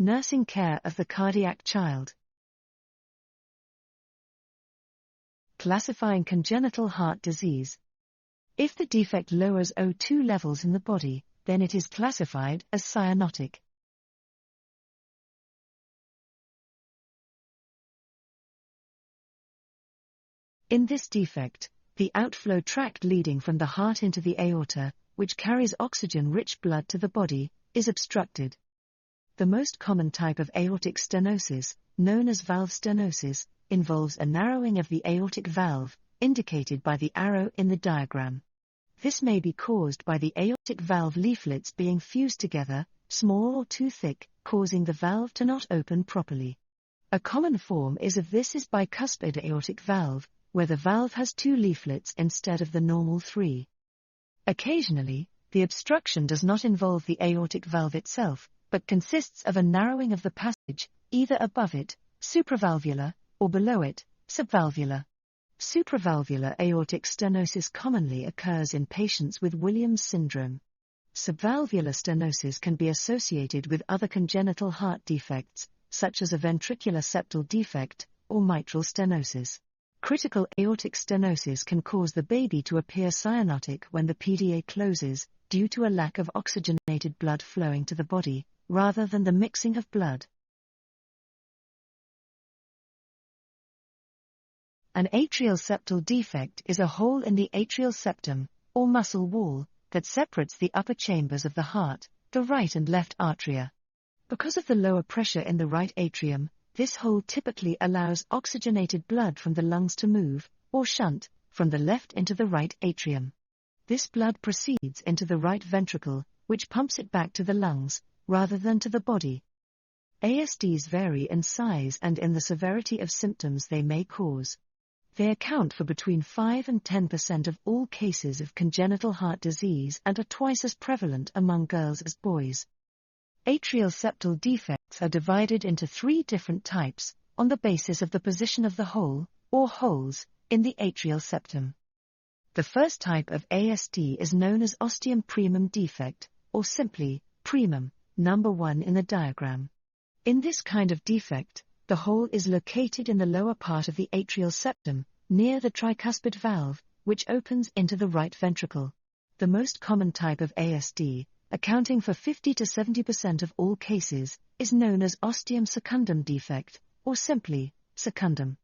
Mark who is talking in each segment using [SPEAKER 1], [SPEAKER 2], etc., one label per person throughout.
[SPEAKER 1] Nursing care of the cardiac child. Classifying congenital heart disease. If the defect lowers O2 levels in the body, then it is classified as cyanotic. In this defect, the outflow tract leading from the heart into the aorta, which carries oxygen-rich blood to the body, is obstructed. The most common type of aortic stenosis, known as valve stenosis, involves a narrowing of the aortic valve, indicated by the arrow in the diagram. This may be caused by the aortic valve leaflets being fused together, small or too thick, causing the valve to not open properly. A common form of this is bicuspid aortic valve, where the valve has 2 leaflets instead of the normal 3. Occasionally, the obstruction does not involve the aortic valve itself, but consists of a narrowing of the passage, either above it, supravalvular, or below it, subvalvular. Supravalvular aortic stenosis commonly occurs in patients with Williams syndrome. Subvalvular stenosis can be associated with other congenital heart defects, such as a ventricular septal defect, or mitral stenosis. Critical aortic stenosis can cause the baby to appear cyanotic when the PDA closes, due to a lack of oxygenated blood flowing to the body, rather than the mixing of blood. An atrial septal defect is a hole in the atrial septum, or muscle wall, that separates the upper chambers of the heart, the right and left atria. Because of the lower pressure in the right atrium, this hole typically allows oxygenated blood from the lungs to move, or shunt, from the left into the right atrium. This blood proceeds into the right ventricle, which pumps it back to the lungs, rather than to the body. ASDs vary in size and in the severity of symptoms they may cause. They account for between 5 and 10% of all cases of congenital heart disease and are twice as prevalent among girls as boys. Atrial septal defects are divided into 3 different types, on the basis of the position of the hole, or holes, in the atrial septum. The first type of ASD is known as ostium primum defect, or simply, primum, number 1 in the diagram. In this kind of defect, the hole is located in the lower part of the atrial septum, near the tricuspid valve, which opens into the right ventricle. The most common type of ASD, accounting for 50 to 70% of all cases, is known as ostium secundum defect, or simply, secundum.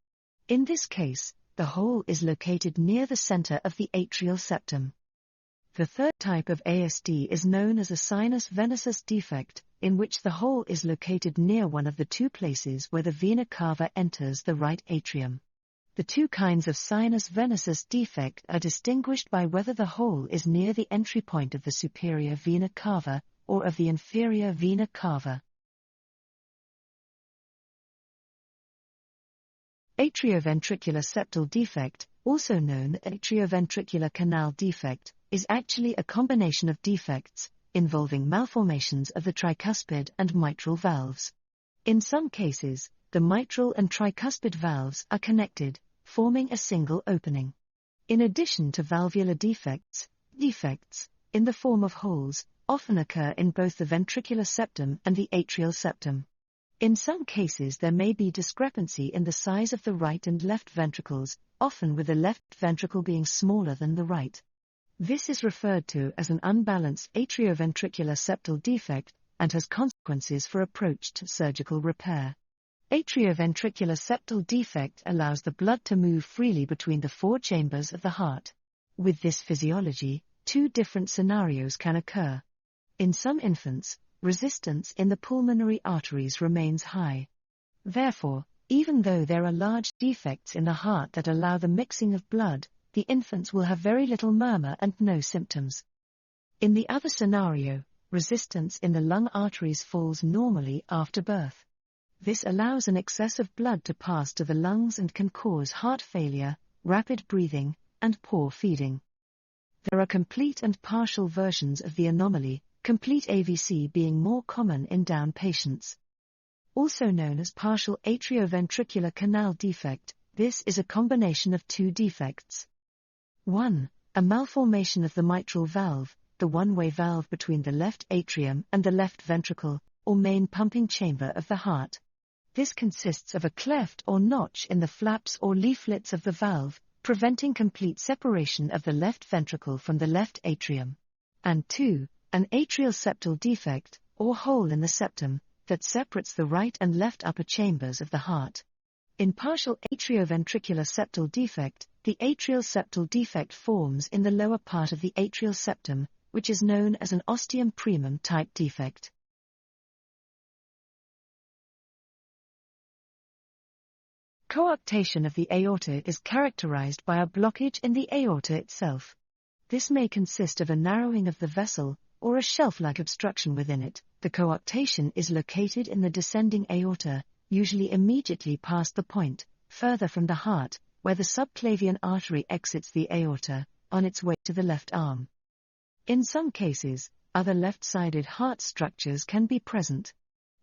[SPEAKER 1] In this case, the hole is located near the center of the atrial septum. The third type of ASD is known as a sinus venosus defect, in which the hole is located near one of the 2 places where the vena cava enters the right atrium. The 2 kinds of sinus venosus defect are distinguished by whether the hole is near the entry point of the superior vena cava, or of the inferior vena cava. Atrioventricular septal defect, also known as atrioventricular canal defect, is actually a combination of defects, involving malformations of the tricuspid and mitral valves. In some cases, the mitral and tricuspid valves are connected, forming a single opening. In addition to valvular defects, in the form of holes, often occur in both the ventricular septum and the atrial septum. In some cases there may be discrepancy in the size of the right and left ventricles, often with the left ventricle being smaller than the right. This is referred to as an unbalanced atrioventricular septal defect, and has consequences for approached surgical repair. Atrioventricular septal defect allows the blood to move freely between the 4 chambers of the heart. With this physiology, 2 different scenarios can occur. In some infants, resistance in the pulmonary arteries remains high. Therefore, even though there are large defects in the heart that allow the mixing of blood, the infants will have very little murmur and no symptoms. In the other scenario, resistance in the lung arteries falls normally after birth. This allows an excess of blood to pass to the lungs and can cause heart failure, rapid breathing, and poor feeding. There are complete and partial versions of the anomaly, complete AVC being more common in Down patients. Also known as partial atrioventricular canal defect, this is a combination of 2 defects. 1. A malformation of the mitral valve, the one-way valve between the left atrium and the left ventricle, or main pumping chamber of the heart. This consists of a cleft or notch in the flaps or leaflets of the valve, preventing complete separation of the left ventricle from the left atrium. And 2. An atrial septal defect, or hole in the septum, that separates the right and left upper chambers of the heart. In partial atrioventricular septal defect, the atrial septal defect forms in the lower part of the atrial septum, which is known as an ostium primum type defect. Coarctation of the aorta is characterized by a blockage in the aorta itself. This may consist of a narrowing of the vessel, or a shelf-like obstruction within it. The coarctation is located in the descending aorta, usually immediately past the point, further from the heart, where the subclavian artery exits the aorta, on its way to the left arm. In some cases, other left-sided heart structures can be present.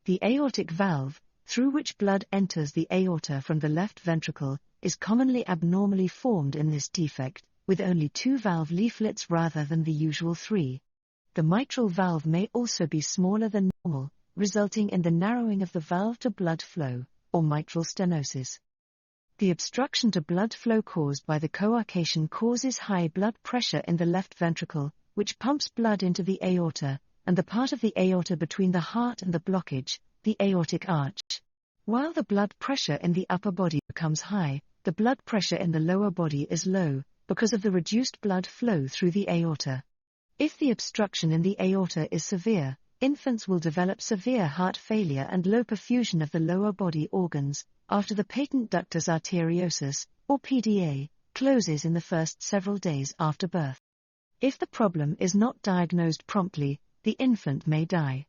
[SPEAKER 1] The aortic valve, through which blood enters the aorta from the left ventricle, is commonly abnormally formed in this defect, with only 2 valve leaflets rather than the usual 3. The mitral valve may also be smaller than normal, resulting in the narrowing of the valve to blood flow, or mitral stenosis. The obstruction to blood flow caused by the coarcation causes high blood pressure in the left ventricle, which pumps blood into the aorta, and the part of the aorta between the heart and the blockage, the aortic arch. While the blood pressure in the upper body becomes high, the blood pressure in the lower body is low, because of the reduced blood flow through the aorta. If the obstruction in the aorta is severe, infants will develop severe heart failure and low perfusion of the lower body organs, after the patent ductus arteriosus, or PDA, closes in the first several days after birth. If the problem is not diagnosed promptly, the infant may die.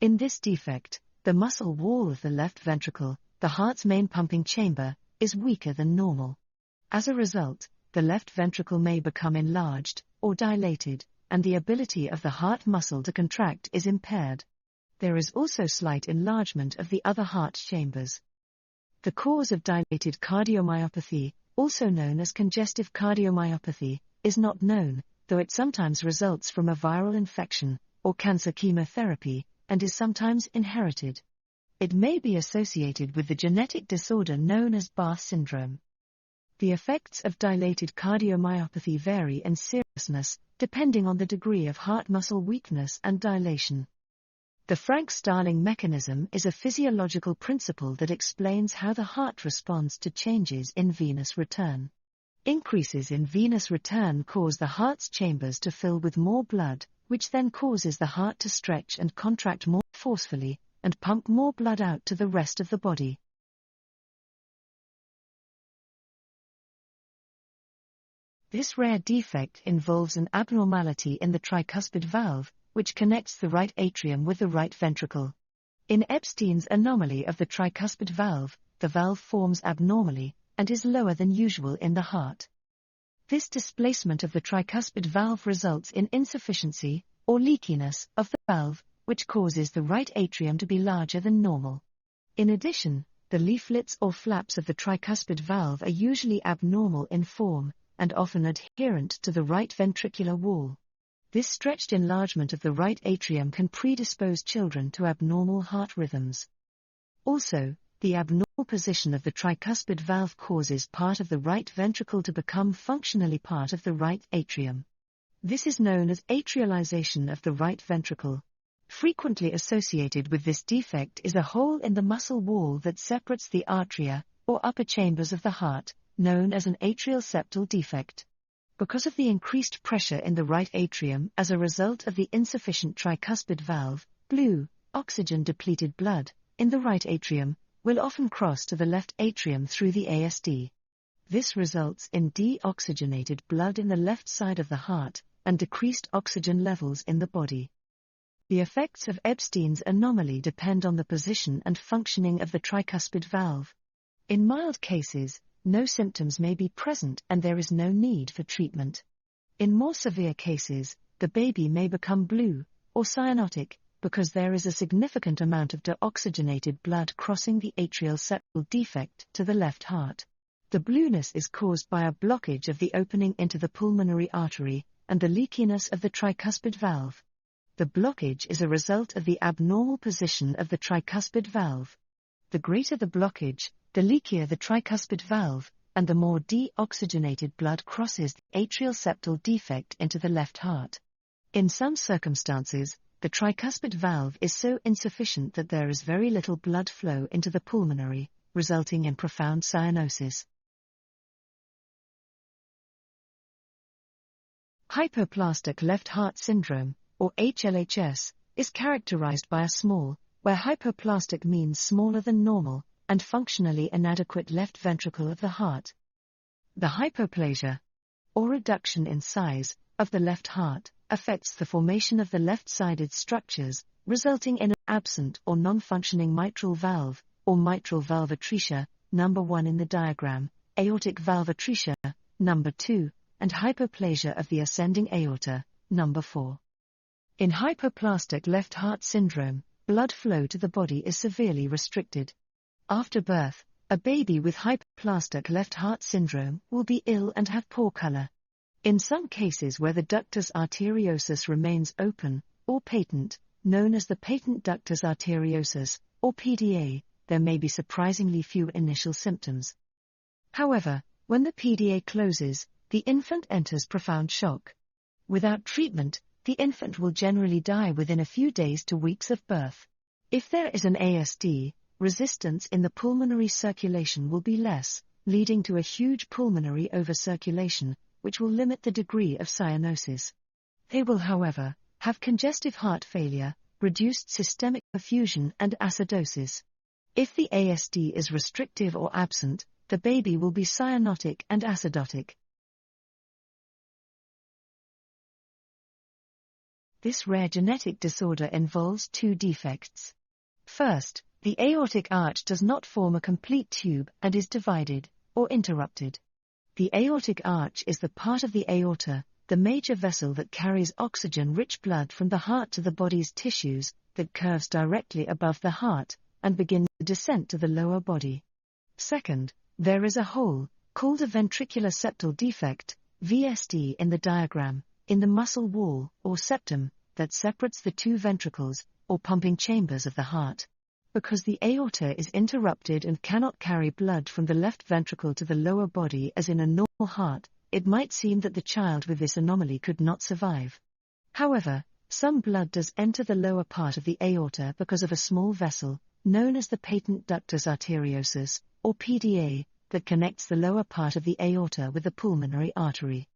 [SPEAKER 1] In this defect, the muscle wall of the left ventricle, the heart's main pumping chamber, is weaker than normal. As a result, the left ventricle may become enlarged, or dilated, and the ability of the heart muscle to contract is impaired. There is also slight enlargement of the other heart chambers. The cause of dilated cardiomyopathy, also known as congestive cardiomyopathy, is not known, though it sometimes results from a viral infection, or cancer chemotherapy, and is sometimes inherited. It may be associated with the genetic disorder known as Barth syndrome. The effects of dilated cardiomyopathy vary in seriousness, depending on the degree of heart muscle weakness and dilation. The Frank-Starling mechanism is a physiological principle that explains how the heart responds to changes in venous return. Increases in venous return cause the heart's chambers to fill with more blood, which then causes the heart to stretch and contract more forcefully, and pump more blood out to the rest of the body. This rare defect involves an abnormality in the tricuspid valve, which connects the right atrium with the right ventricle. In Ebstein's anomaly of the tricuspid valve, the valve forms abnormally, and is lower than usual in the heart. This displacement of the tricuspid valve results in insufficiency, or leakiness, of the valve, which causes the right atrium to be larger than normal. In addition, the leaflets or flaps of the tricuspid valve are usually abnormal in form, and often adherent to the right ventricular wall. This stretched enlargement of the right atrium can predispose children to abnormal heart rhythms. Also, the abnormal position of the tricuspid valve causes part of the right ventricle to become functionally part of the right atrium. This is known as atrialization of the right ventricle. Frequently associated with this defect is a hole in the muscle wall that separates the atria, or upper chambers of the heart, known as an atrial septal defect. Because of the increased pressure in the right atrium as a result of the insufficient tricuspid valve, blue, oxygen-depleted blood, in the right atrium, will often cross to the left atrium through the ASD. This results in deoxygenated blood in the left side of the heart, and decreased oxygen levels in the body. The effects of Ebstein's anomaly depend on the position and functioning of the tricuspid valve. In mild cases, no symptoms may be present and there is no need for treatment. In more severe cases, the baby may become blue, or cyanotic, because there is a significant amount of deoxygenated blood crossing the atrial septal defect to the left heart. The blueness is caused by a blockage of the opening into the pulmonary artery, and the leakiness of the tricuspid valve. The blockage is a result of the abnormal position of the tricuspid valve. The greater the blockage, the leakier the tricuspid valve, and the more deoxygenated blood crosses the atrial septal defect into the left heart. In some circumstances, the tricuspid valve is so insufficient that there is very little blood flow into the pulmonary, resulting in profound cyanosis. Hypoplastic left heart syndrome, or HLHS, is characterized by a small, where hypoplastic means smaller than normal, and functionally inadequate left ventricle of the heart. The hypoplasia, or reduction in size, of the left heart, affects the formation of the left-sided structures, resulting in an absent or non-functioning mitral valve, or mitral valve atresia, number 1 in the diagram, aortic valve atresia, number 2, and hypoplasia of the ascending aorta, number 4. In hypoplastic left heart syndrome, blood flow to the body is severely restricted. After birth, a baby with hypoplastic left heart syndrome will be ill and have poor color. In some cases where the ductus arteriosus remains open, or patent, known as the patent ductus arteriosus, or PDA, there may be surprisingly few initial symptoms. However, when the PDA closes, the infant enters profound shock. Without treatment, the infant will generally die within a few days to weeks of birth. If there is an ASD, resistance in the pulmonary circulation will be less, leading to a huge pulmonary overcirculation, which will limit the degree of cyanosis. They will, however, have congestive heart failure, reduced systemic perfusion and acidosis. If the ASD is restrictive or absent, the baby will be cyanotic and acidotic. This rare genetic disorder involves two defects. First, the aortic arch does not form a complete tube and is divided, or interrupted. The aortic arch is the part of the aorta, the major vessel that carries oxygen-rich blood from the heart to the body's tissues, that curves directly above the heart, and begins the descent to the lower body. Second, there is a hole, called a ventricular septal defect, VSD in the diagram, in the muscle wall, or septum, that separates the two ventricles, or pumping chambers of the heart. Because the aorta is interrupted and cannot carry blood from the left ventricle to the lower body as in a normal heart, it might seem that the child with this anomaly could not survive. However, some blood does enter the lower part of the aorta because of a small vessel, known as the patent ductus arteriosus, or PDA, that connects the lower part of the aorta with the pulmonary artery.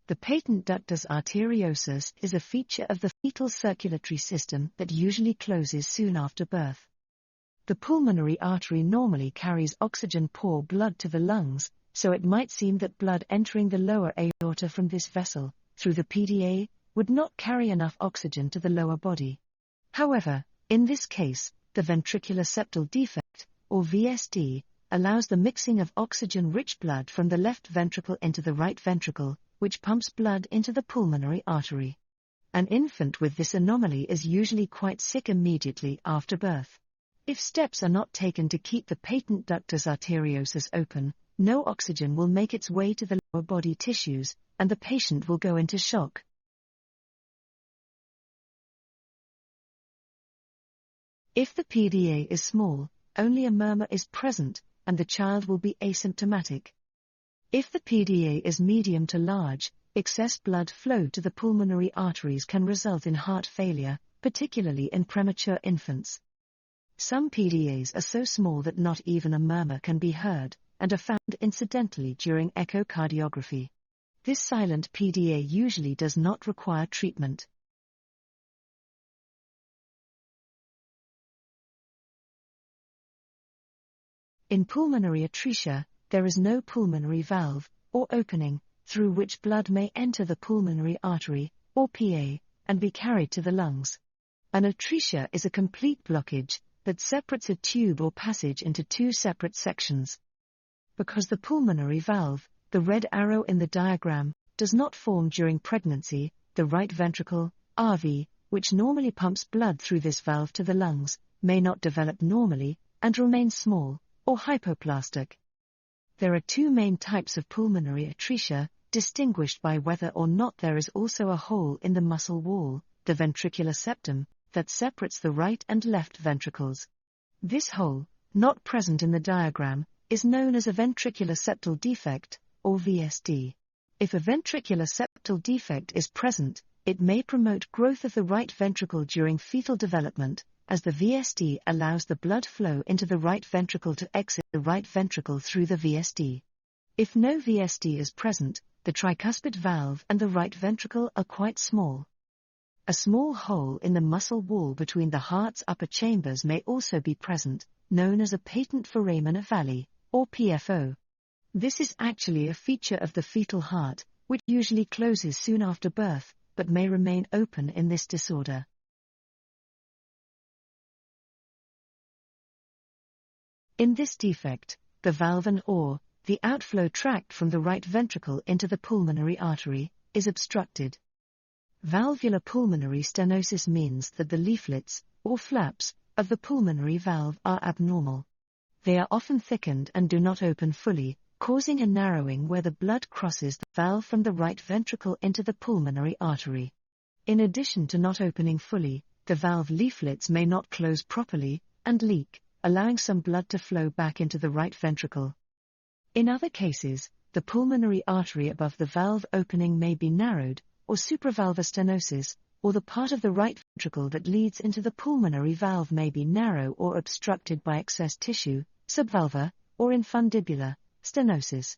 [SPEAKER 1] The patent ductus arteriosus is a feature of the fetal circulatory system that usually closes soon after birth. The pulmonary artery normally carries oxygen-poor blood to the lungs, so it might seem that blood entering the lower aorta from this vessel, through the PDA, would not carry enough oxygen to the lower body. However, in this case, the ventricular septal defect, or VSD, allows the mixing of oxygen-rich blood from the left ventricle into the right ventricle, which pumps blood into the pulmonary artery. An infant with this anomaly is usually quite sick immediately after birth. If steps are not taken to keep the patent ductus arteriosus open, no oxygen will make its way to the lower body tissues, and the patient will go into shock. If the PDA is small, only a murmur is present, and the child will be asymptomatic. If the PDA is medium to large, excess blood flow to the pulmonary arteries can result in heart failure, particularly in premature infants. Some PDAs are so small that not even a murmur can be heard, and are found incidentally during echocardiography. This silent PDA usually does not require treatment. In pulmonary atresia, there is no pulmonary valve, or opening, through which blood may enter the pulmonary artery, or PA, and be carried to the lungs. An atresia is a complete blockage that separates a tube or passage into two separate sections. Because the pulmonary valve, the red arrow in the diagram, does not form during pregnancy, the right ventricle, RV, which normally pumps blood through this valve to the lungs, may not develop normally, and remain small, or hypoplastic. There are two main types of pulmonary atresia, distinguished by whether or not there is also a hole in the muscle wall, the ventricular septum, that separates the right and left ventricles. This hole, not present in the diagram, is known as a ventricular septal defect, or VSD. If a ventricular septal defect is present, it may promote growth of the right ventricle during fetal development, as the VSD allows the blood flow into the right ventricle to exit the right ventricle through the VSD. If no VSD is present, the tricuspid valve and the right ventricle are quite small. A small hole in the muscle wall between the heart's upper chambers may also be present, known as a patent foramen ovale, or PFO. This is actually a feature of the fetal heart, which usually closes soon after birth, but may remain open in this disorder. In this defect, the valve or the outflow tract from the right ventricle into the pulmonary artery is obstructed. Valvular pulmonary stenosis means that the leaflets, or flaps, of the pulmonary valve are abnormal. They are often thickened and do not open fully, causing a narrowing where the blood crosses the valve from the right ventricle into the pulmonary artery. In addition to not opening fully, the valve leaflets may not close properly, and leak, allowing some blood to flow back into the right ventricle. In other cases, the pulmonary artery above the valve opening may be narrowed, or supravalvular stenosis, or the part of the right ventricle that leads into the pulmonary valve may be narrow or obstructed by excess tissue, subvalvular, or infundibular stenosis.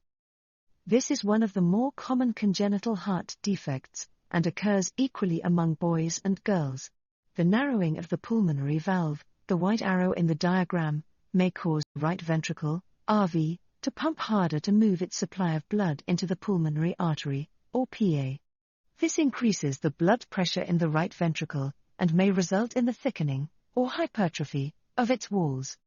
[SPEAKER 1] This is one of the more common congenital heart defects, and occurs equally among boys and girls. The narrowing of the pulmonary valve, the white arrow in the diagram, may cause the right ventricle, RV, to pump harder to move its supply of blood into the pulmonary artery, or PA. This increases the blood pressure in the right ventricle, and may result in the thickening, or hypertrophy, of its walls.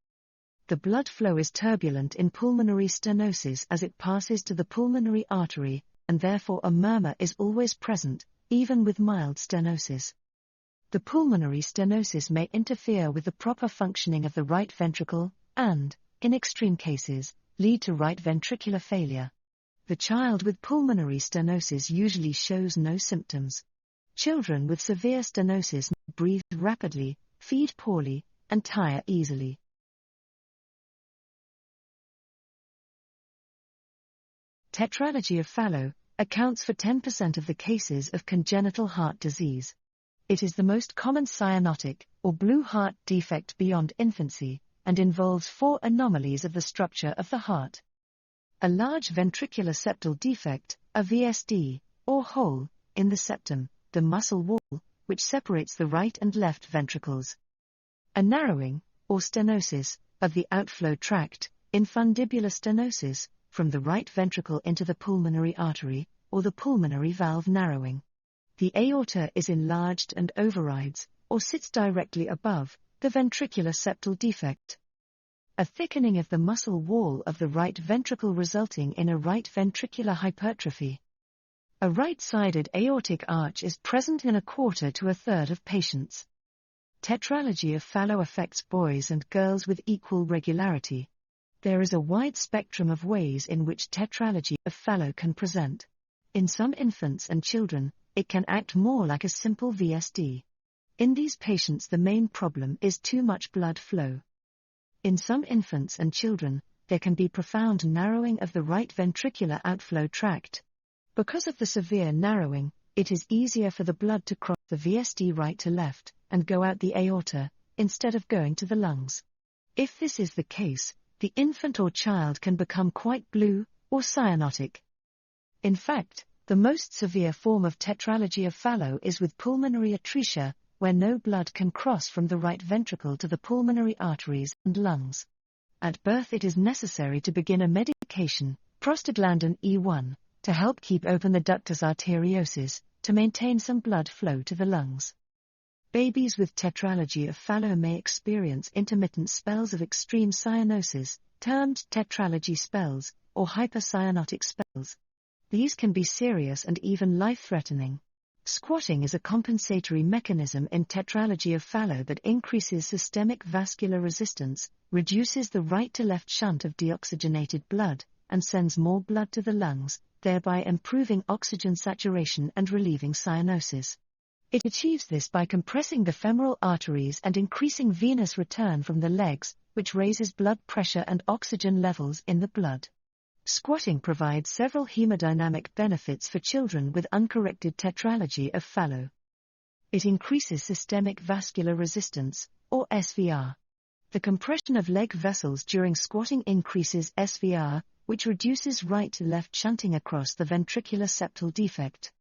[SPEAKER 1] The blood flow is turbulent in pulmonary stenosis as it passes to the pulmonary artery, and therefore a murmur is always present, even with mild stenosis. The pulmonary stenosis may interfere with the proper functioning of the right ventricle, and, in extreme cases, lead to right ventricular failure. The child with pulmonary stenosis usually shows no symptoms. Children with severe stenosis breathe rapidly, feed poorly, and tire easily. Tetralogy of Fallot accounts for 10% of the cases of congenital heart disease. It is the most common cyanotic, or blue heart defect beyond infancy, and involves 4 anomalies of the structure of the heart. A large ventricular septal defect, a VSD, or hole, in the septum, the muscle wall, which separates the right and left ventricles. A narrowing, or stenosis, of the outflow tract, infundibular stenosis, from the right ventricle into the pulmonary artery, or the pulmonary valve narrowing. The aorta is enlarged and overrides, or sits directly above, the ventricular septal defect. A thickening of the muscle wall of the right ventricle resulting in a right ventricular hypertrophy. A right-sided aortic arch is present in 1/4 to 1/3 of patients. Tetralogy of Fallot affects boys and girls with equal regularity. There is a wide spectrum of ways in which tetralogy of Fallot can present. In some infants and children, it can act more like a simple VSD. In these patients, the main problem is too much blood flow. In some infants and children, there can be profound narrowing of the right ventricular outflow tract. Because of the severe narrowing, it is easier for the blood to cross the VSD right to left, and go out the aorta, instead of going to the lungs. If this is the case, the infant or child can become quite blue, or cyanotic. In fact, the most severe form of tetralogy of Fallot is with pulmonary atresia, where no blood can cross from the right ventricle to the pulmonary arteries and lungs. At birth it is necessary to begin a medication, prostaglandin E1, to help keep open the ductus arteriosus, to maintain some blood flow to the lungs. Babies with tetralogy of Fallot may experience intermittent spells of extreme cyanosis, termed tetralogy spells, or hypercyanotic spells. These can be serious and even life-threatening. Squatting is a compensatory mechanism in tetralogy of Fallot that increases systemic vascular resistance, reduces the right-to-left shunt of deoxygenated blood, and sends more blood to the lungs, thereby improving oxygen saturation and relieving cyanosis. It achieves this by compressing the femoral arteries and increasing venous return from the legs, which raises blood pressure and oxygen levels in the blood. Squatting provides several hemodynamic benefits for children with uncorrected tetralogy of Fallot. It increases systemic vascular resistance, or SVR. The compression of leg vessels during squatting increases SVR, which reduces right-to-left shunting across the ventricular septal defect.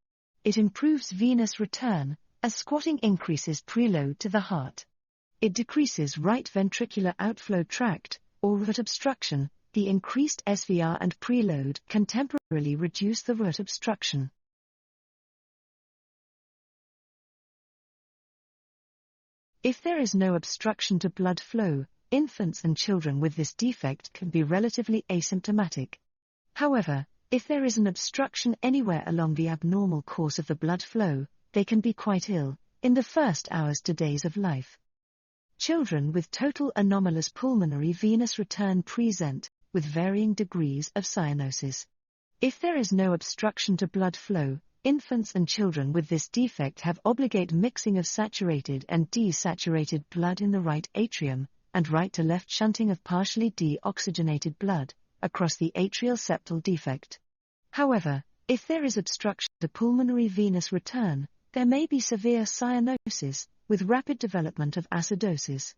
[SPEAKER 1] It improves venous return, as squatting increases preload to the heart. It decreases right ventricular outflow tract, or root obstruction. The increased SVR and preload can temporarily reduce the root obstruction. If there is no obstruction to blood flow, infants and children with this defect can be relatively asymptomatic. However, if there is an obstruction anywhere along the abnormal course of the blood flow, they can be quite ill, in the first hours to days of life. Children with total anomalous pulmonary venous return present, with varying degrees of cyanosis. If there is no obstruction to blood flow, infants and children with this defect have obligate mixing of saturated and desaturated blood in the right atrium, and right-to-left shunting of partially deoxygenated blood across the atrial septal defect. However, if there is obstruction to pulmonary venous return, there may be severe cyanosis, with rapid development of acidosis.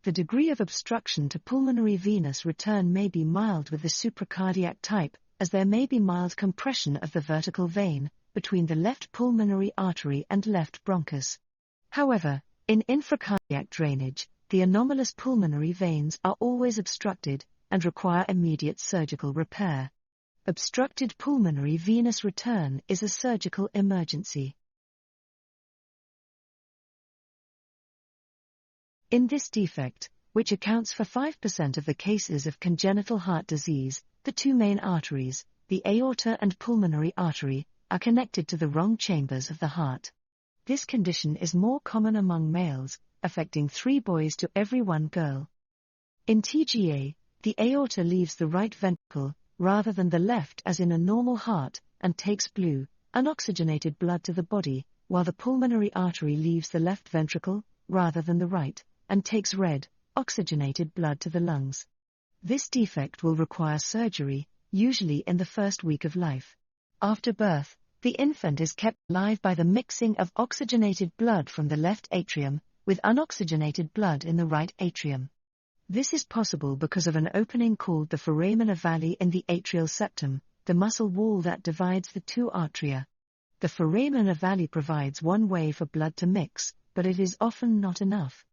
[SPEAKER 1] The degree of obstruction to pulmonary venous return may be mild with the supracardiac type, as there may be mild compression of the vertical vein between the left pulmonary artery and left bronchus. However, in infracardiac drainage, the anomalous pulmonary veins are always obstructed and require immediate surgical repair. Obstructed pulmonary venous return is a surgical emergency. In this defect, which accounts for 5% of the cases of congenital heart disease, the two main arteries, the aorta and pulmonary artery, are connected to the wrong chambers of the heart. This condition is more common among males, affecting 3 boys to every 1 girl. In TGA, the aorta leaves the right ventricle, rather than the left as in a normal heart, and takes blue, unoxygenated blood to the body, while the pulmonary artery leaves the left ventricle, rather than the right, and takes red, oxygenated blood to the lungs. This defect will require surgery, usually in the first week of life. After birth, the infant is kept alive by the mixing of oxygenated blood from the left atrium, with unoxygenated blood in the right atrium. This is possible because of an opening called the foramina valli in the atrial septum, the muscle wall that divides the two atria. The foramina valli provides one way for blood to mix, but it is often not enough.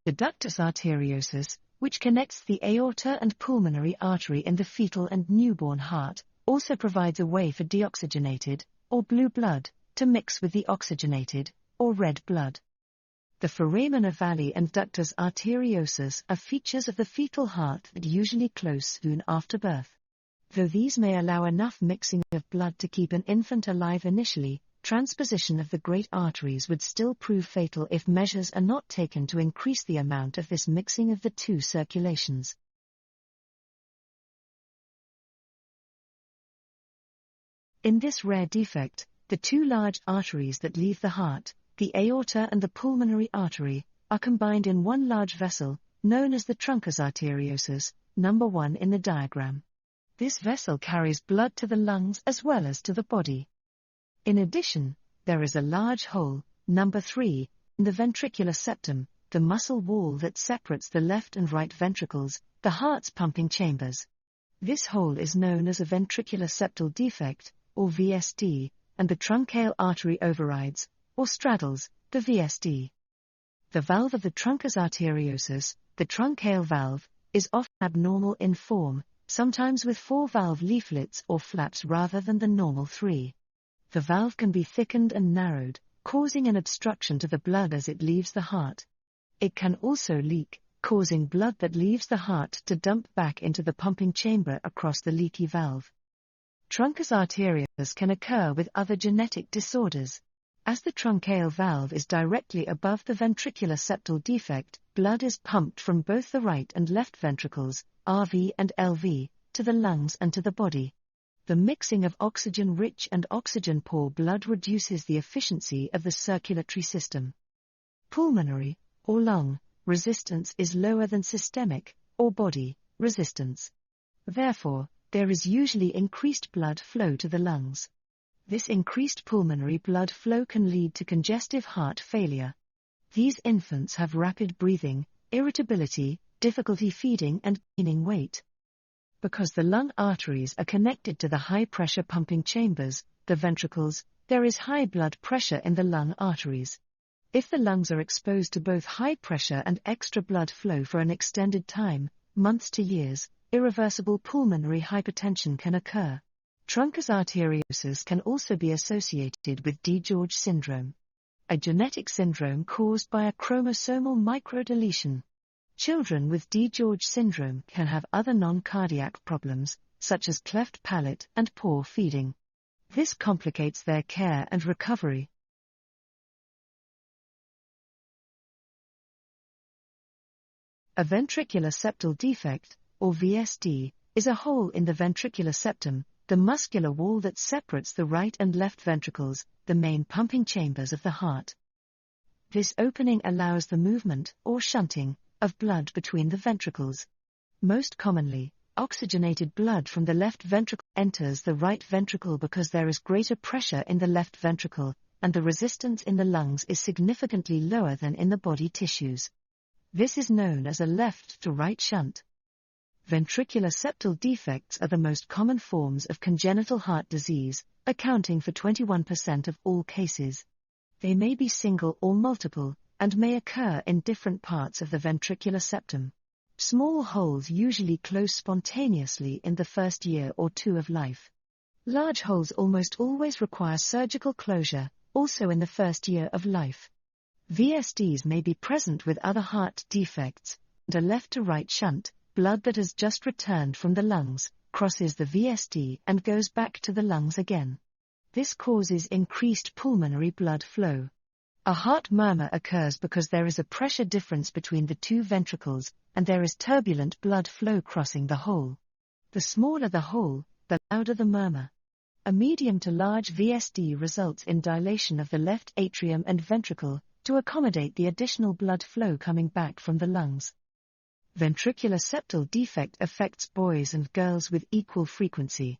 [SPEAKER 1] The ductus arteriosus, which connects the aorta and pulmonary artery in the fetal and newborn heart, also provides a way for deoxygenated, or blue blood, to mix with the oxygenated, or red blood. The foramina valli and ductus arteriosus are features of the fetal heart that usually close soon after birth. Though these may allow enough mixing of blood to keep an infant alive initially, transposition of the great arteries would still prove fatal if measures are not taken to increase the amount of this mixing of the two circulations. In this rare defect, the two large arteries that leave the heart, the aorta and the pulmonary artery, are combined in one large vessel, known as the truncus arteriosus, number 1 in the diagram. This vessel carries blood to the lungs as well as to the body. In addition, there is a large hole, number 3, in the ventricular septum, the muscle wall that separates the left and right ventricles, the heart's pumping chambers. This hole is known as a ventricular septal defect, or VSD, and the truncal artery overrides, or straddles, the VSD. The valve of the truncus arteriosus, the truncal valve, is often abnormal in form, sometimes with 4 valve leaflets or flaps rather than the normal 3. The valve can be thickened and narrowed, causing an obstruction to the blood as it leaves the heart. It can also leak, causing blood that leaves the heart to dump back into the pumping chamber across the leaky valve. Truncus arteriosus can occur with other genetic disorders. As the truncal valve is directly above the ventricular septal defect, blood is pumped from both the right and left ventricles, RV and LV, to the lungs and to the body. The mixing of oxygen-rich and oxygen-poor blood reduces the efficiency of the circulatory system. Pulmonary, or lung, resistance is lower than systemic, or body, resistance. Therefore, there is usually increased blood flow to the lungs. This increased pulmonary blood flow can lead to congestive heart failure. These infants have rapid breathing, irritability, difficulty feeding and gaining weight. Because the lung arteries are connected to the high-pressure pumping chambers, the ventricles, there is high blood pressure in the lung arteries. If the lungs are exposed to both high pressure and extra blood flow for an extended time, months to years, irreversible pulmonary hypertension can occur. Truncus arteriosus can also be associated with DiGeorge syndrome, a genetic syndrome caused by a chromosomal microdeletion. Children with DiGeorge syndrome can have other non-cardiac problems, such as cleft palate and poor feeding. This complicates their care and recovery. A ventricular septal defect, or VSD, is a hole in the ventricular septum, the muscular wall that separates the right and left ventricles, the main pumping chambers of the heart. This opening allows the movement, or shunting, of blood between the ventricles. Most commonly, oxygenated blood from the left ventricle enters the right ventricle because there is greater pressure in the left ventricle, and the resistance in the lungs is significantly lower than in the body tissues. This is known as a left-to-right shunt. Ventricular septal defects are the most common forms of congenital heart disease, accounting for 21% of all cases. They may be single or multiple, and may occur in different parts of the ventricular septum. Small holes usually close spontaneously in the first year or two of life. Large holes almost always require surgical closure, also in the first year of life. VSDs may be present with other heart defects, and a left-to-right shunt, blood that has just returned from the lungs, crosses the VSD and goes back to the lungs again. This causes increased pulmonary blood flow. A heart murmur occurs because there is a pressure difference between the two ventricles, and there is turbulent blood flow crossing the hole. The smaller the hole, the louder the murmur. A medium to large VSD results in dilation of the left atrium and ventricle, to accommodate the additional blood flow coming back from the lungs. Ventricular septal defect affects boys and girls with equal frequency.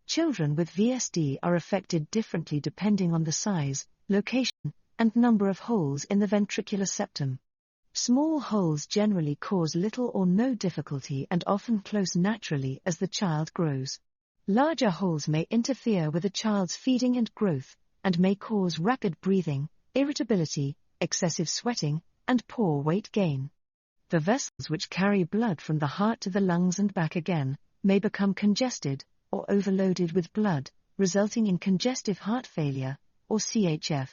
[SPEAKER 1] Children with VSD are affected differently depending on the size, location, and number of holes in the ventricular septum. Small holes generally cause little or no difficulty and often close naturally as the child grows. Larger holes may interfere with a child's feeding and growth, and may cause rapid breathing, irritability, excessive sweating, and poor weight gain. The vessels which carry blood from the heart to the lungs and back again, may become congested, or overloaded with blood, resulting in congestive heart failure, or CHF.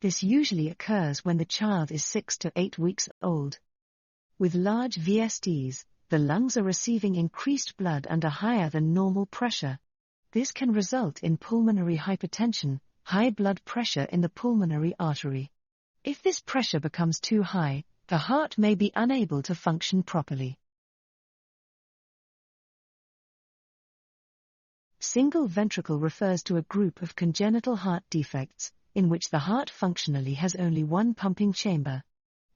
[SPEAKER 1] This usually occurs when the child is 6 to 8 weeks old. With large VSDs, the lungs are receiving increased blood under higher than normal pressure. This can result in pulmonary hypertension, high blood pressure in the pulmonary artery. If this pressure becomes too high, the heart may be unable to function properly. Single ventricle refers to a group of congenital heart defects, in which the heart functionally has only one pumping chamber.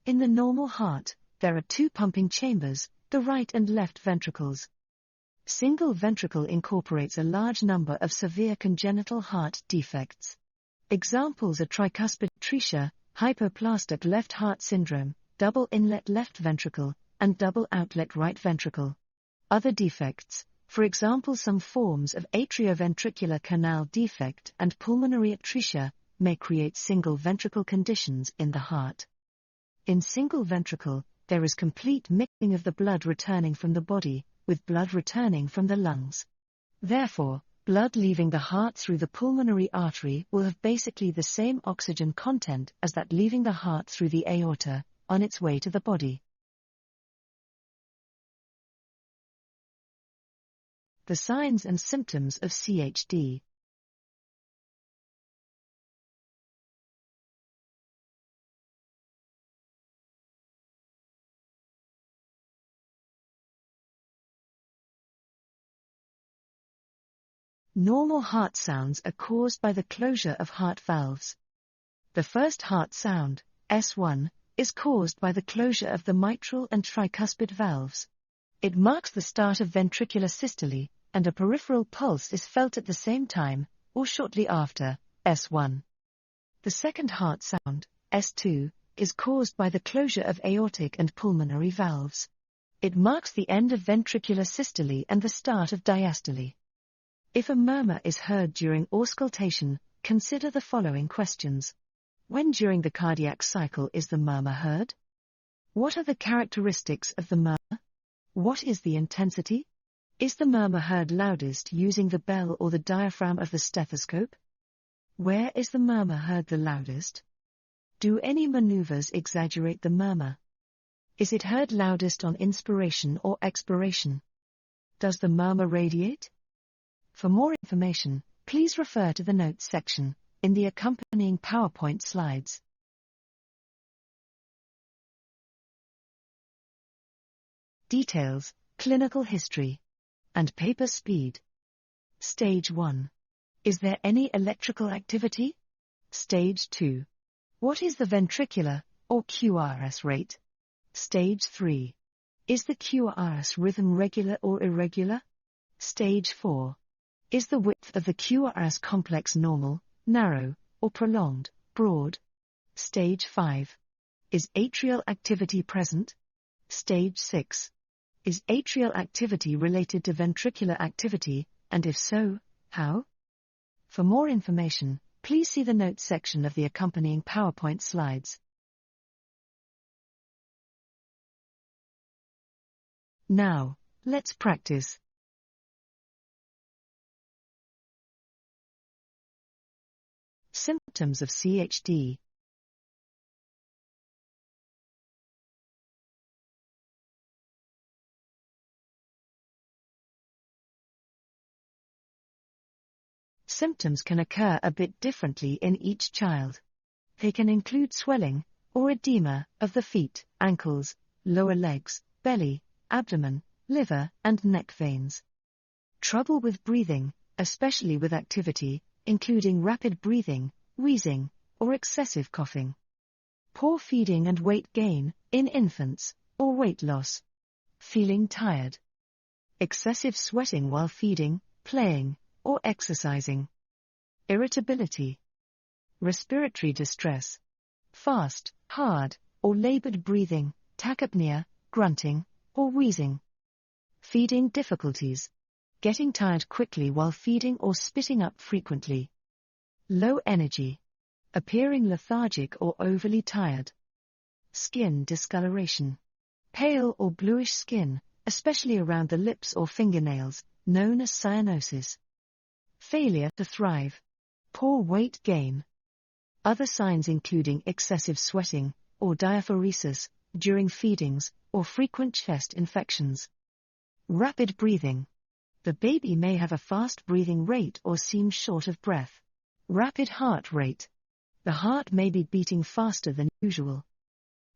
[SPEAKER 1] In the normal heart, there are two pumping chambers, the right and left ventricles. Single ventricle incorporates a large number of severe congenital heart defects. Examples are tricuspid atresia, hypoplastic left heart syndrome, double inlet left ventricle, and double outlet right ventricle. Other defects, for example some forms of atrioventricular canal defect and pulmonary atresia, may create single ventricle conditions in the heart. In single ventricle, there is complete mixing of the blood returning from the body, with blood returning from the lungs. Therefore, blood leaving the heart through the pulmonary artery will have basically the same oxygen content as that leaving the heart through the aorta, on its way to the body. The signs and symptoms of CHD. Normal heart sounds are caused by the closure of heart valves. The first heart sound, S1, is caused by the closure of the mitral and tricuspid valves. It marks the start of ventricular systole, and a peripheral pulse is felt at the same time, or shortly after, S1. The second heart sound, S2, is caused by the closure of aortic and pulmonary valves. It marks the end of ventricular systole and the start of diastole. If a murmur is heard during auscultation, consider the following questions. When during the cardiac cycle is the murmur heard? What are the characteristics of the murmur? What is the intensity? Is the murmur heard loudest using the bell or the diaphragm of the stethoscope? Where is the murmur heard the loudest? Do any maneuvers exaggerate the murmur? Is it heard loudest on inspiration or expiration? Does the murmur radiate? For more information, please refer to the notes section in the accompanying PowerPoint slides. Details, clinical history, and paper speed. Stage 1. Is there any electrical activity? Stage 2. What is the ventricular, or QRS rate? Stage 3. Is the QRS rhythm regular or irregular? Stage 4. Is the width of the QRS complex normal, narrow, or prolonged, broad? Stage 5. Is atrial activity present? Stage 6. Is atrial activity related to ventricular activity, and if so, how? For more information, please see the notes section of the accompanying PowerPoint slides. Now, let's practice. Symptoms of CHD. Symptoms can occur a bit differently in each child. They can include swelling, or edema, of the feet, ankles, lower legs, belly, abdomen, liver, and neck veins. Trouble with breathing, especially with activity, including rapid breathing, wheezing, or excessive coughing. Poor feeding and weight gain, in infants, or weight loss. Feeling tired. Excessive sweating while feeding, playing, or exercising. Irritability. Respiratory distress. Fast, hard, or labored breathing, tachypnea, grunting, or wheezing. Feeding difficulties. Getting tired quickly while feeding or spitting up frequently. Low energy. Appearing lethargic or overly tired. Skin discoloration. Pale or bluish skin, especially around the lips or fingernails, known as cyanosis. Failure to thrive. Poor weight gain. Other signs including excessive sweating, or diaphoresis, during feedings, or frequent chest infections. Rapid breathing. The baby may have a fast breathing rate or seem short of breath. Rapid heart rate. The heart may be beating faster than usual.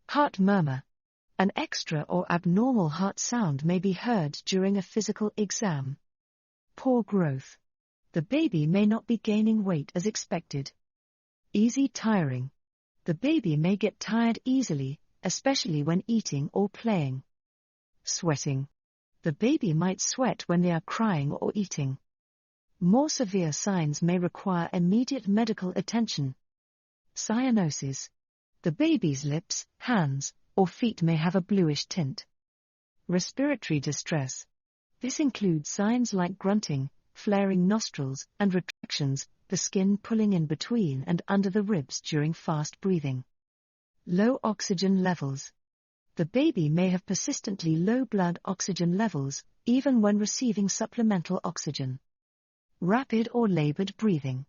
[SPEAKER 1] Heart murmur. An extra or abnormal heart sound may be heard during a physical exam. Poor growth. The baby may not be gaining weight as expected. Easy tiring. The baby may get tired easily, especially when eating or playing. Sweating. The baby might sweat when they are crying or eating. More severe signs may require immediate medical attention. Cyanosis. The baby's lips, hands, or feet may have a bluish tint. Respiratory distress. This includes signs like grunting, flaring nostrils, and retractions, the skin pulling in between and under the ribs during fast breathing. Low oxygen levels. The baby may have persistently low blood oxygen levels, even when receiving supplemental oxygen. Rapid or labored breathing.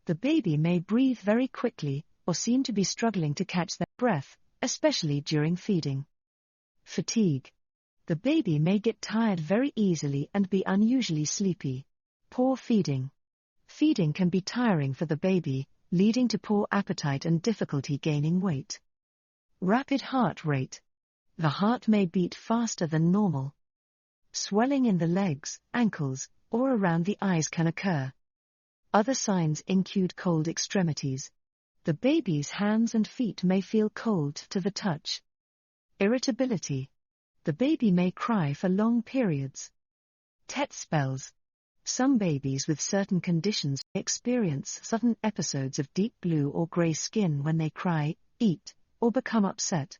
[SPEAKER 1] The baby may breathe very quickly, or seem to be struggling to catch their breath, especially during feeding. Fatigue. The baby may get tired very easily and be unusually sleepy. Poor feeding. Feeding can be tiring for the baby, leading to poor appetite and difficulty gaining weight. Rapid heart rate. The heart may beat faster than normal. Swelling in the legs, ankles, or around the eyes can occur. Other signs include cold extremities. The baby's hands and feet may feel cold to the touch. Irritability. The baby may cry for long periods. Tet spells. Some babies with certain conditions experience sudden episodes of deep blue or gray skin when they cry, eat, or become upset.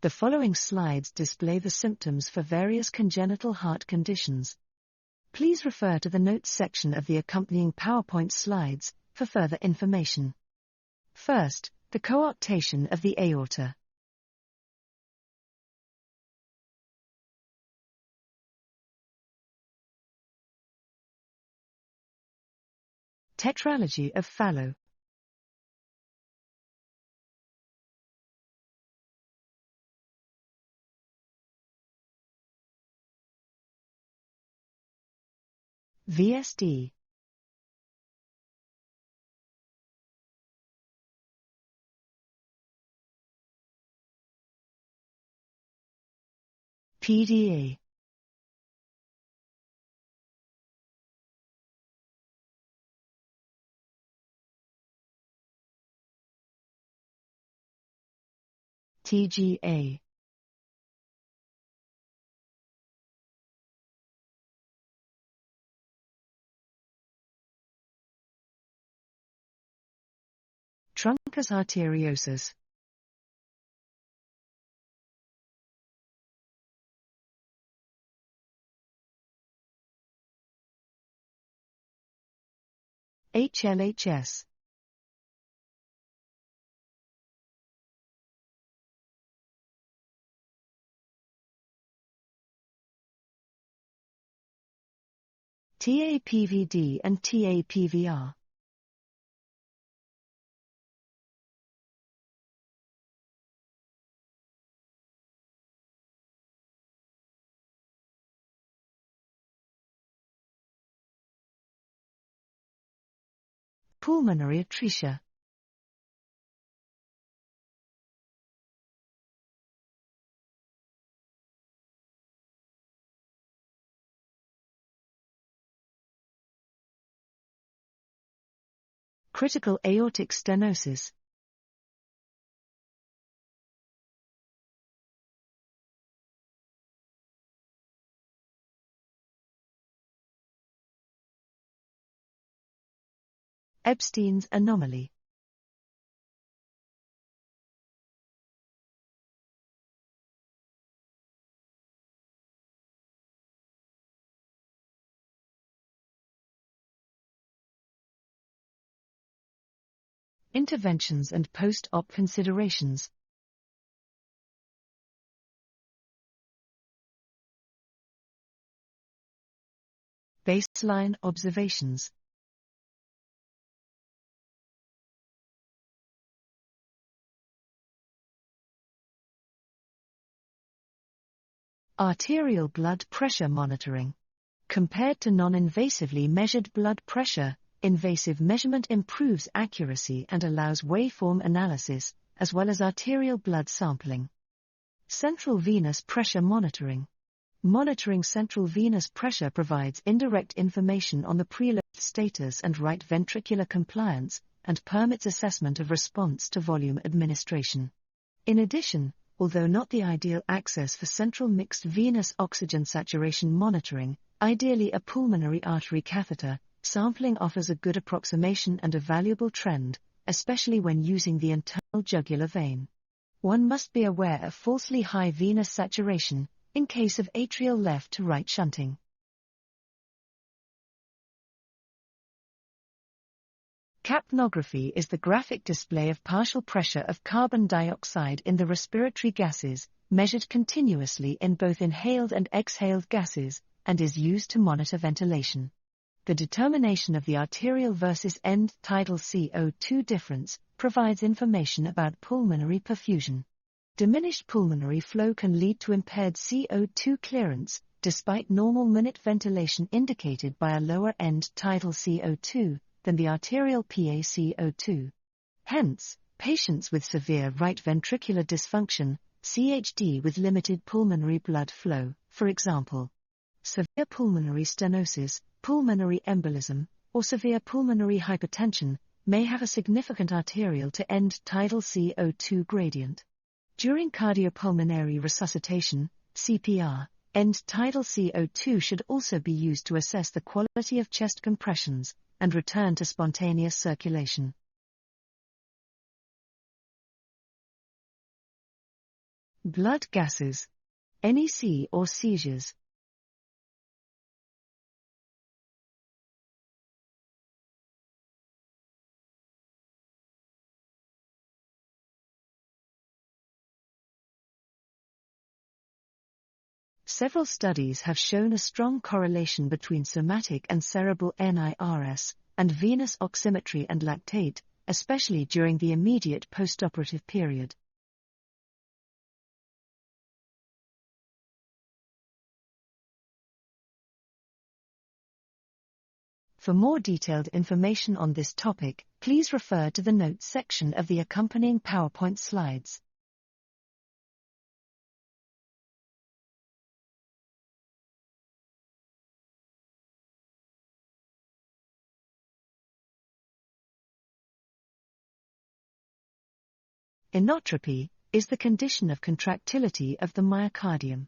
[SPEAKER 1] The following slides display the symptoms for various congenital heart conditions. Please refer to the notes section of the accompanying PowerPoint slides for further information. First, the coarctation of the aorta. Tetralogy of Fallot. VSD. PDA. TGA. Truncus arteriosus. HLHS. TAPVD and TAPVR. Pulmonary atresia. Critical aortic stenosis. Ebstein's anomaly. Interventions and post-op considerations. Baseline observations. Arterial blood pressure monitoring. Compared to non-invasively measured blood pressure, invasive measurement improves accuracy and allows waveform analysis, as well as arterial blood sampling. Central venous pressure monitoring. Monitoring central venous pressure provides indirect information on the preload status and right ventricular compliance, and permits assessment of response to volume administration. In addition, although not the ideal access for central mixed venous oxygen saturation monitoring, ideally a pulmonary artery catheter, sampling offers a good approximation and a valuable trend, especially when using the internal jugular vein. One must be aware of falsely high venous saturation, in case of atrial left to right shunting. Capnography is the graphic display of partial pressure of carbon dioxide in the respiratory gases, measured continuously in both inhaled and exhaled gases, and is used to monitor ventilation. The determination of the arterial versus end-tidal CO2 difference provides information about pulmonary perfusion. Diminished pulmonary flow can lead to impaired CO2 clearance, despite normal minute ventilation indicated by a lower end-tidal CO2 than the arterial PaCO2. Hence, patients with severe right ventricular dysfunction, CHD with limited pulmonary blood flow, for example, severe pulmonary stenosis, pulmonary embolism, or severe pulmonary hypertension, may have a significant arterial to end tidal CO2 gradient. During cardiopulmonary resuscitation, CPR, end tidal CO2 should also be used to assess the quality of chest compressions and return to spontaneous circulation. Blood gases, NEC or seizures. Several studies have shown a strong correlation between somatic and cerebral NIRS, and venous oximetry and lactate, especially during the immediate postoperative period. For more detailed information on this topic, please refer to the notes section of the accompanying PowerPoint slides. Inotropy is the condition of contractility of the myocardium.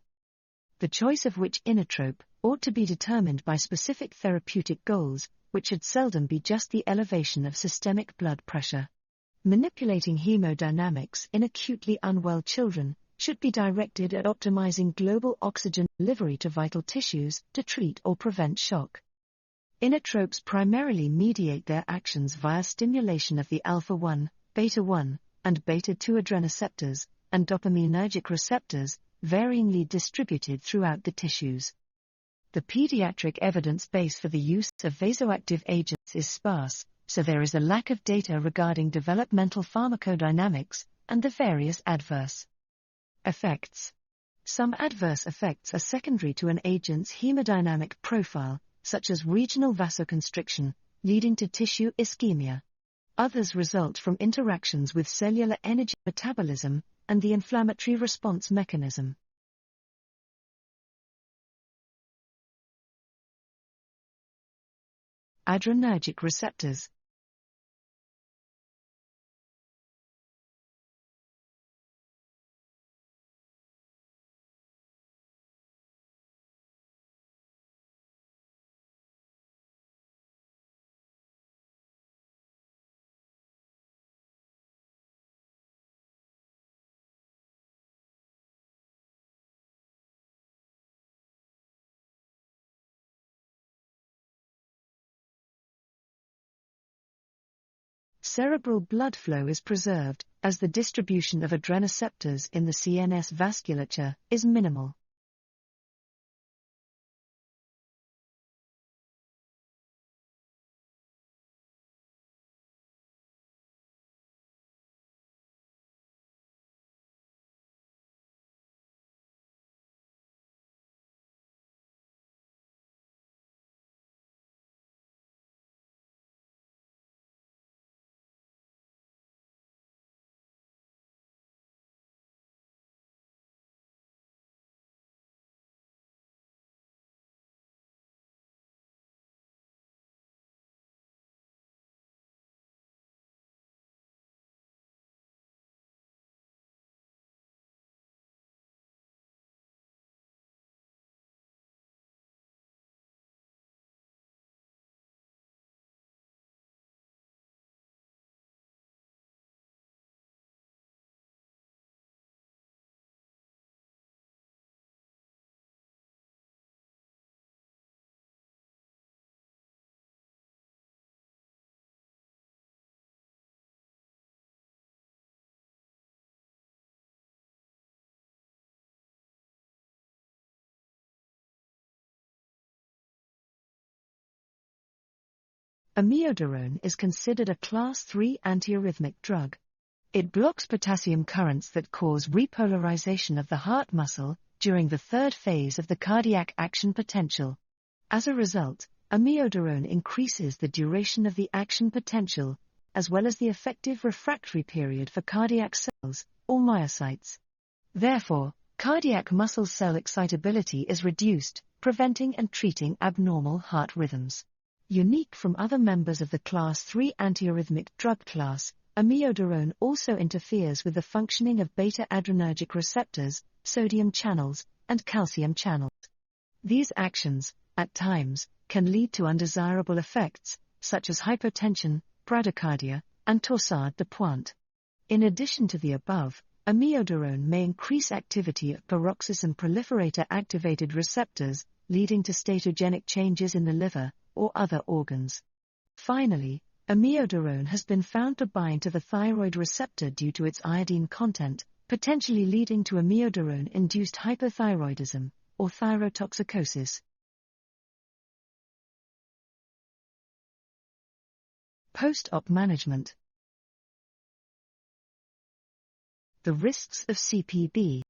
[SPEAKER 1] The choice of which inotrope ought to be determined by specific therapeutic goals, which should seldom be just the elevation of systemic blood pressure. Manipulating hemodynamics in acutely unwell children should be directed at optimizing global oxygen delivery to vital tissues to treat or prevent shock. Inotropes primarily mediate their actions via stimulation of the alpha-1, beta-1, and beta-2 adrenoceptors, and dopaminergic receptors, varyingly distributed throughout the tissues. The pediatric evidence base for the use of vasoactive agents is sparse, so there is a lack of data regarding developmental pharmacodynamics and the various adverse effects. Some adverse effects are secondary to an agent's hemodynamic profile, such as regional vasoconstriction, leading to tissue ischemia. Others result from interactions with cellular energy metabolism and the inflammatory response mechanism. Adrenergic receptors. Cerebral blood flow is preserved, as the distribution of adrenoceptors in the CNS vasculature is minimal. Amiodarone is considered a Class III antiarrhythmic drug. It blocks potassium currents that cause repolarization of the heart muscle during the third phase of the cardiac action potential. As a result, amiodarone increases the duration of the action potential, as well as the effective refractory period for cardiac cells, or myocytes. Therefore, cardiac muscle cell excitability is reduced, preventing and treating abnormal heart rhythms. Unique from other members of the class 3 antiarrhythmic drug class, amiodarone also interferes with the functioning of beta-adrenergic receptors, sodium channels, and calcium channels. These actions, at times, can lead to undesirable effects, such as hypotension, bradycardia, and torsade de pointe. In addition to the above, amiodarone may increase activity of peroxisome proliferator activated receptors, leading to statogenic changes in the liver or other organs. Finally, amiodarone has been found to bind to the thyroid receptor due to its iodine content, potentially leading to amiodarone-induced hypothyroidism or thyrotoxicosis. Post-op management. The risks of CPB.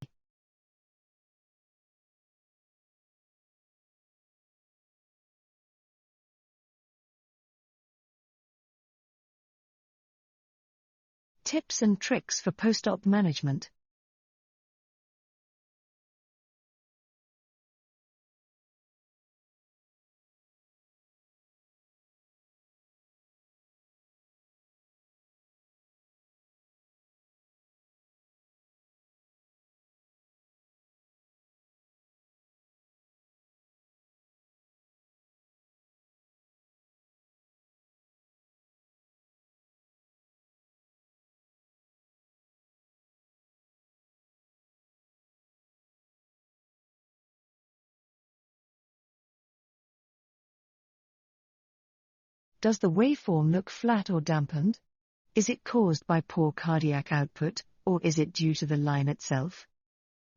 [SPEAKER 1] Tips and tricks for post-op management. Does the waveform look flat or dampened? Is it caused by poor cardiac output, or is it due to the line itself?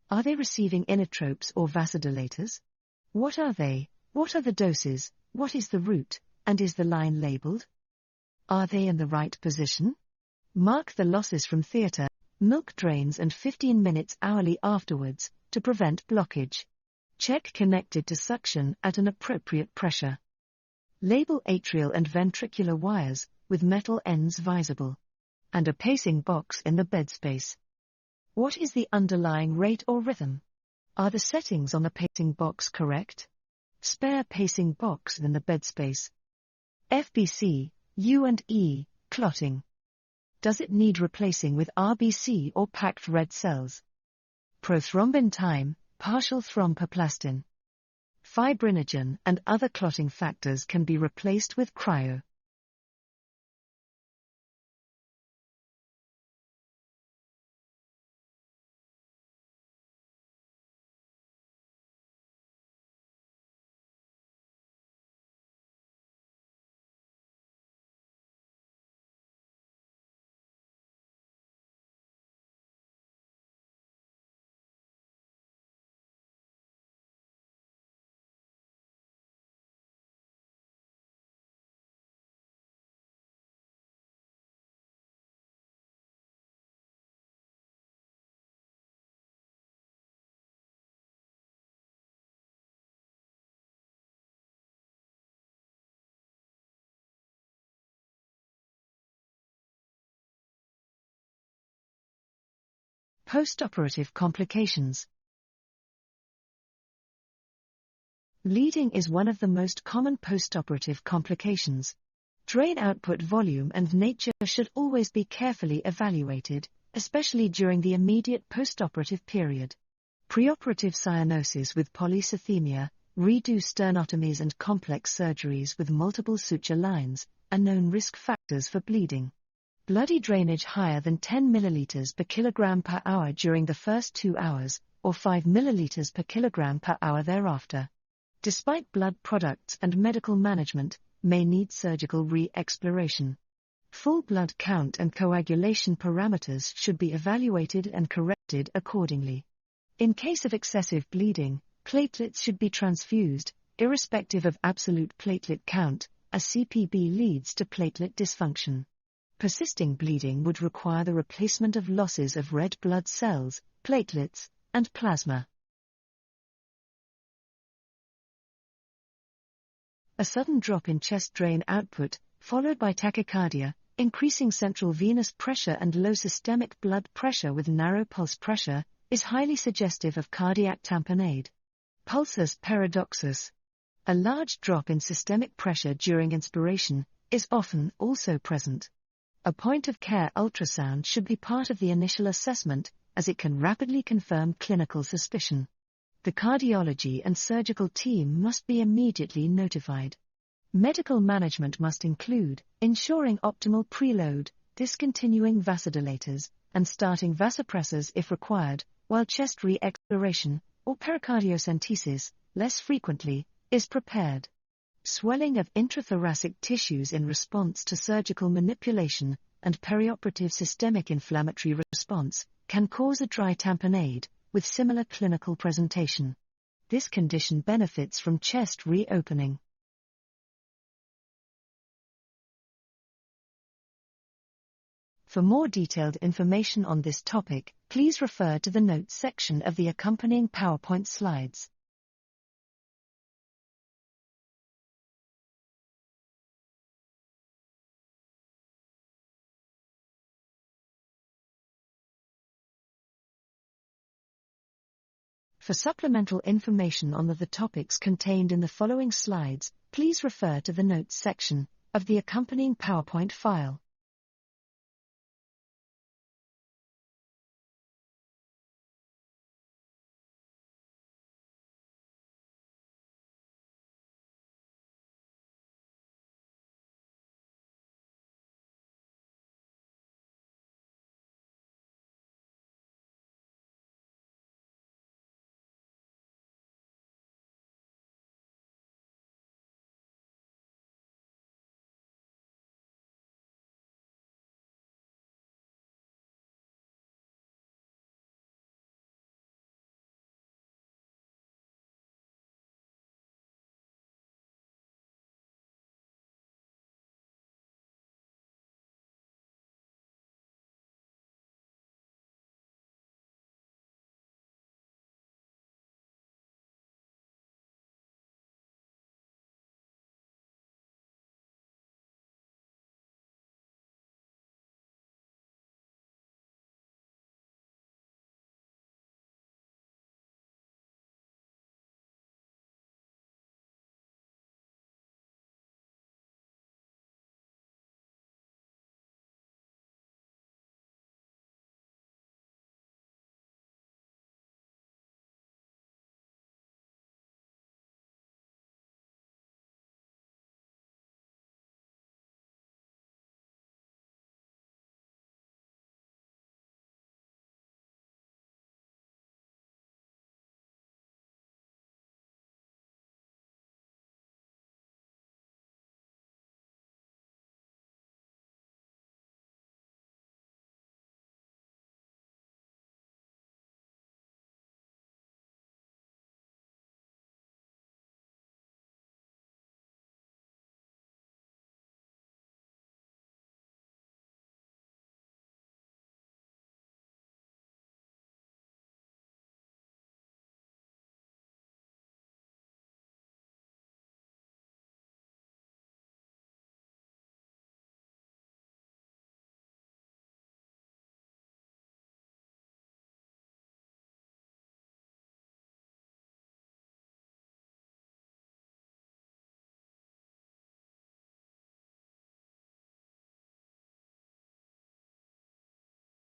[SPEAKER 1] Are they receiving inotropes or vasodilators? What are they? What are the doses? What is the route? And is the line labeled? Are they in the right position? Mark the losses from theater, milk drains and 15 minutes hourly afterwards, to prevent blockage. Check connected to suction at an appropriate pressure. Label atrial and ventricular wires, with metal ends visible. And a pacing box in the bed space. What is the underlying rate or rhythm? Are the settings on the pacing box correct? Spare pacing box in the bed space. FBC, U&E, clotting. Does it need replacing with RBC or packed red cells? Prothrombin time, partial thromboplastin. Fibrinogen and other clotting factors can be replaced with cryo. Postoperative complications. Bleeding is one of the most common postoperative complications. Drain output volume and nature should always be carefully evaluated, especially during the immediate postoperative period. Preoperative cyanosis with polycythemia, redo sternotomies and complex surgeries with multiple suture lines are known risk factors for bleeding. Bloody drainage higher than 10 ml per kilogram per hour during the first 2 hours, or 5 ml per kilogram per hour thereafter. Despite blood products and medical management, may need surgical re-exploration. Full blood count and coagulation parameters should be evaluated and corrected accordingly. In case of excessive bleeding, platelets should be transfused, irrespective of absolute platelet count, as CPB leads to platelet dysfunction. Persisting bleeding would require the replacement of losses of red blood cells, platelets, and plasma. A sudden drop in chest drain output, followed by tachycardia, increasing central venous pressure and low systemic blood pressure with narrow pulse pressure, is highly suggestive of cardiac tamponade. Pulsus paradoxus. A large drop in systemic pressure during inspiration is often also present. A point-of-care ultrasound should be part of the initial assessment, as it can rapidly confirm clinical suspicion. The cardiology and surgical team must be immediately notified. Medical management must include ensuring optimal preload, discontinuing vasodilators, and starting vasopressors if required, while chest re-exploration, or pericardiocentesis, less frequently, is prepared. Swelling of intrathoracic tissues in response to surgical manipulation and perioperative systemic inflammatory response can cause a dry tamponade, with similar clinical presentation. This condition benefits from chest reopening. For more detailed information on this topic, please refer to the notes section of the accompanying PowerPoint slides. For supplemental information on the topics contained in the following slides, please refer to the notes section of the accompanying PowerPoint file.